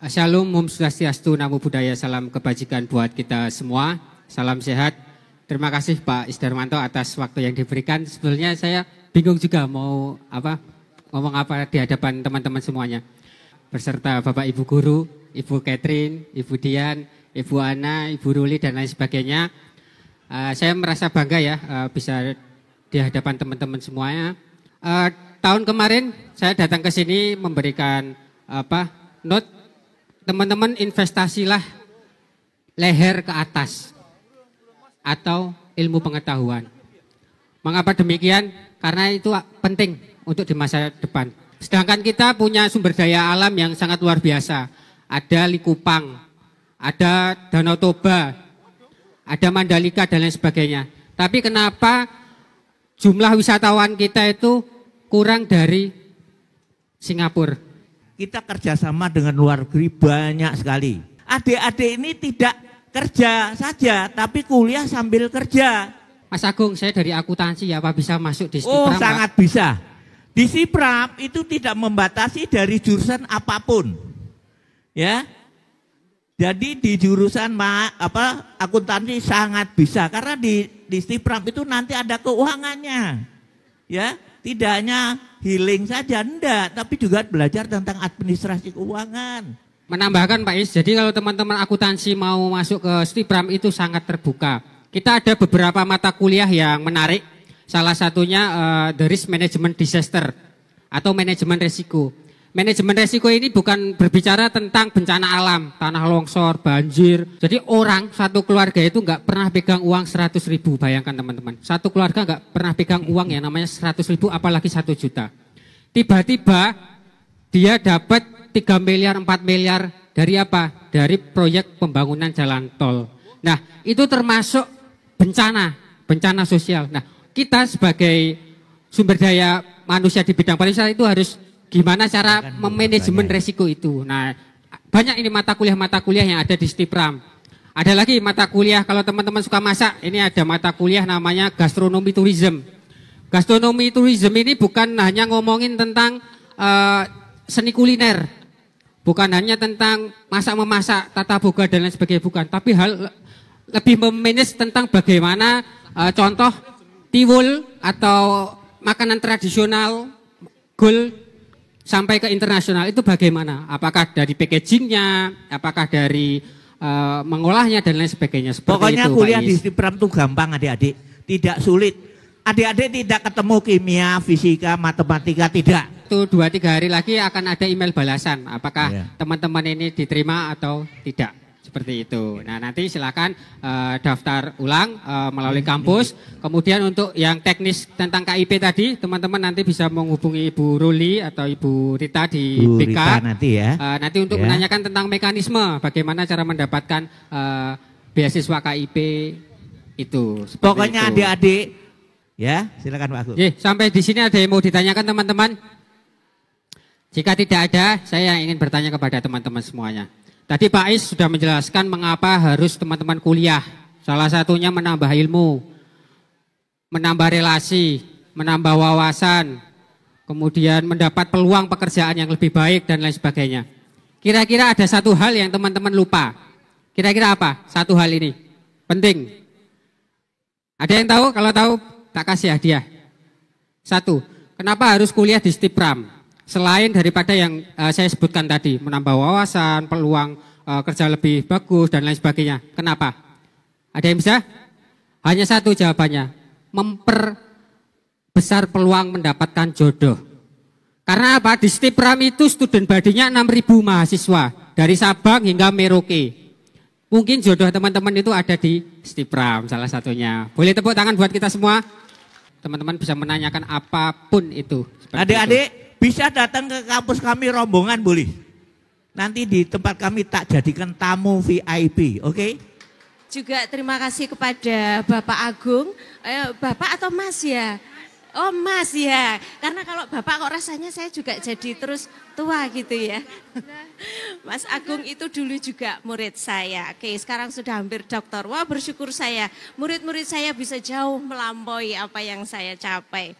Shalom, Om Swastiastu, Namo Buddhaya, salam kebajikan buat kita semua. Salam sehat. Terima kasih Pak Isdarmanto atas waktu yang diberikan. Sebetulnya saya bingung juga mau ngomong apa di hadapan teman-teman semuanya. Beserta Bapak Ibu Guru, Ibu Catherine, Ibu Dian, Ibu Ana, Ibu Ruli dan lain sebagainya. Saya merasa bangga ya bisa di hadapan teman-teman semuanya. Tahun kemarin saya datang ke sini memberikan note, teman-teman investasilah leher ke atas atau ilmu pengetahuan. Mengapa demikian? Karena itu penting untuk di masa depan. Sedangkan kita punya sumber daya alam yang sangat luar biasa. Ada Likupang, ada Danau Toba, ada Mandalika dan lain sebagainya. Tapi kenapa jumlah wisatawan kita itu kurang dari Singapura? Kita kerjasama dengan luar negeri banyak sekali. Adik-adik ini tidak kerja saja, tapi kuliah sambil kerja. Mas Agung, saya dari akuntansi ya, Pak bisa masuk di Stipram? Oh, sangat Pak? bisa. Di Stipram itu tidak membatasi dari jurusan apapun. Ya. Jadi di jurusan akuntansi sangat bisa, karena di Stipram itu nanti ada keuangannya. Ya, tidak hanya healing saja, enggak, tapi juga belajar tentang administrasi keuangan. Menambahkan Pak Is, jadi kalau teman-teman akuntansi mau masuk ke Stipram itu sangat terbuka. Kita ada beberapa mata kuliah yang menarik. Salah satunya The Risk Management Disaster atau manajemen resiko. Manajemen resiko ini bukan berbicara tentang bencana alam, tanah longsor, banjir. Jadi orang, satu keluarga itu nggak pernah pegang uang 100.000, bayangkan teman-teman. Satu keluarga nggak pernah pegang uang yang namanya 100.000, apalagi 1 juta. Tiba-tiba dia dapat 3 miliar, 4 miliar dari apa? Dari proyek pembangunan jalan tol. Nah, itu termasuk bencana sosial. Nah, kita sebagai sumber daya manusia di bidang pariwisata itu harus gimana cara memanajemen resiko itu. Nah, banyak ini mata kuliah yang ada di Stipram. Ada lagi mata kuliah kalau teman-teman suka masak, ini ada mata kuliah namanya gastronomi tourism. Gastronomi tourism ini bukan hanya ngomongin tentang seni kuliner, bukan hanya tentang masak-memasak, tata boga dan lain sebagainya, bukan. Tapi lebih memanage tentang bagaimana contoh tiwul atau makanan tradisional gold sampai ke internasional itu bagaimana? Apakah dari packagingnya, apakah dari mengolahnya dan lain sebagainya. Pokoknya itu, kuliah di Stipram itu gampang adik-adik, tidak sulit. Adik-adik tidak ketemu kimia, fisika, matematika, tidak. Itu 2-3 hari lagi akan ada email balasan, apakah teman-teman ini diterima atau tidak. Seperti itu. Nah, nanti silakan daftar ulang melalui kampus. Kemudian untuk yang teknis tentang KIP tadi, teman-teman nanti bisa menghubungi Ibu Ruli atau Ibu Rita di BK. Rita nanti ya. Nanti untuk menanyakan tentang mekanisme, bagaimana cara mendapatkan beasiswa KIP itu. Pokoknya adik-adik, ya silakan Pak Agus. Sampai di sini ada yang mau ditanyakan teman-teman? Jika tidak ada, saya ingin bertanya kepada teman-teman semuanya. Tadi Pak Is sudah menjelaskan mengapa harus teman-teman kuliah. Salah satunya menambah ilmu, menambah relasi, menambah wawasan, kemudian mendapat peluang pekerjaan yang lebih baik dan lain sebagainya. Kira-kira ada satu hal yang teman-teman lupa. Kira-kira apa? Satu hal ini penting. Ada yang tahu? Kalau tahu tak kasih hadiah. Satu, kenapa harus kuliah di Stipram? Selain daripada yang saya sebutkan tadi, menambah wawasan, peluang kerja lebih bagus dan lain sebagainya. Kenapa? Ada yang bisa? Hanya satu jawabannya, memperbesar peluang mendapatkan jodoh. Karena apa? Di Stipram itu student body-nya 6.000 mahasiswa dari Sabang hingga Merauke. Mungkin jodoh teman-teman itu ada di Stipram salah satunya. Boleh tepuk tangan buat kita semua? Teman-teman bisa menanyakan apapun itu. Adik-adik bisa datang ke kampus kami rombongan boleh. Nanti di tempat kami tak jadikan tamu VIP, oke? Juga terima kasih kepada Bapak Agung, Bapak atau Mas ya? Oh Mas ya, karena kalau Bapak kok rasanya saya juga jadi terus tua gitu ya. Mas Agung itu dulu juga murid saya, oke sekarang sudah hampir doktor. Wah bersyukur saya, murid-murid saya bisa jauh melampaui apa yang saya capai.